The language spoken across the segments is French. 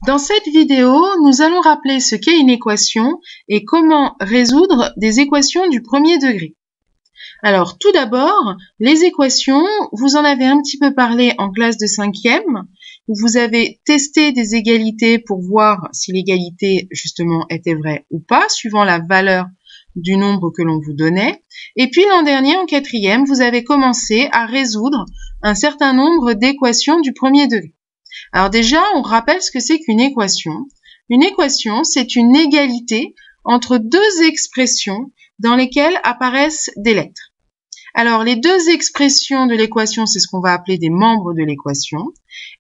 Dans cette vidéo, nous allons rappeler ce qu'est une équation et comment résoudre des équations du premier degré. Alors, tout d'abord, les équations, vous en avez un petit peu parlé en classe de 5e, où vous avez testé des égalités pour voir si l'égalité, justement, était vraie ou pas, suivant la valeur du nombre que l'on vous donnait. Et puis, l'an dernier, en 4e, vous avez commencé à résoudre un certain nombre d'équations du premier degré. Alors déjà, on rappelle ce que c'est qu'une équation. Une équation, c'est une égalité entre deux expressions dans lesquelles apparaissent des lettres. Alors, les deux expressions de l'équation, c'est ce qu'on va appeler des membres de l'équation.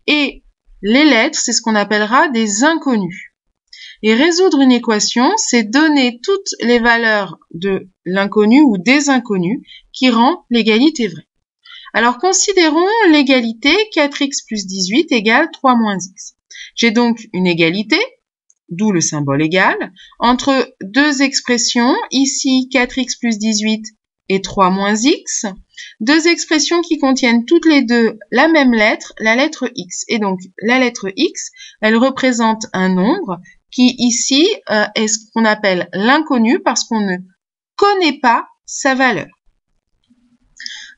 Et les lettres, c'est ce qu'on appellera des inconnus. Et résoudre une équation, c'est donner toutes les valeurs de l'inconnu ou des inconnus qui rend l'égalité vraie. Alors, considérons l'égalité 4x plus 18 égale 3 moins x. J'ai donc une égalité, d'où le symbole égal, entre deux expressions, ici 4x plus 18 et 3 moins x, deux expressions qui contiennent toutes les deux la même lettre, la lettre x. Et donc, la lettre x, elle représente un nombre qui, ici, est ce qu'on appelle l'inconnu parce qu'on ne connaît pas sa valeur.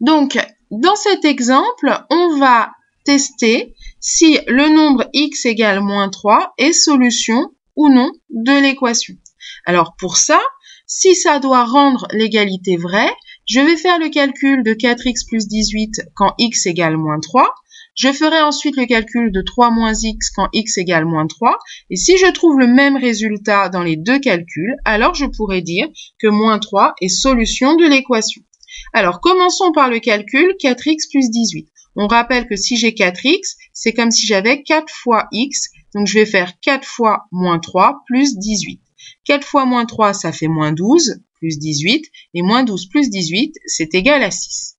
Donc, dans cet exemple, on va tester si le nombre x égale moins 3 est solution ou non de l'équation. Alors pour ça, si ça doit rendre l'égalité vraie, je vais faire le calcul de 4x plus 18 quand x égale moins 3. Je ferai ensuite le calcul de 3 moins x quand x égale moins 3. Et si je trouve le même résultat dans les deux calculs, alors je pourrais dire que moins 3 est solution de l'équation. Alors, commençons par le calcul 4x plus 18. On rappelle que si j'ai 4x, c'est comme si j'avais 4 fois x. Donc, je vais faire 4 fois moins 3 plus 18. 4 fois moins 3, ça fait moins 12 plus 18. Et moins 12 plus 18, c'est égal à 6.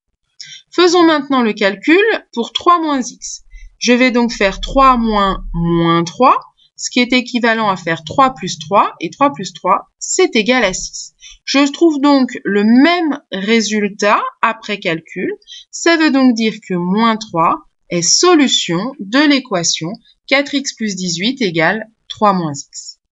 Faisons maintenant le calcul pour 3 moins x. Je vais donc faire 3 moins 3, ce qui est équivalent à faire 3 plus 3. Et 3 plus 3, c'est égal à 6. Je trouve donc le même résultat après calcul. Ça veut donc dire que moins 3 est solution de l'équation 4x plus 18 égale 3 moins x.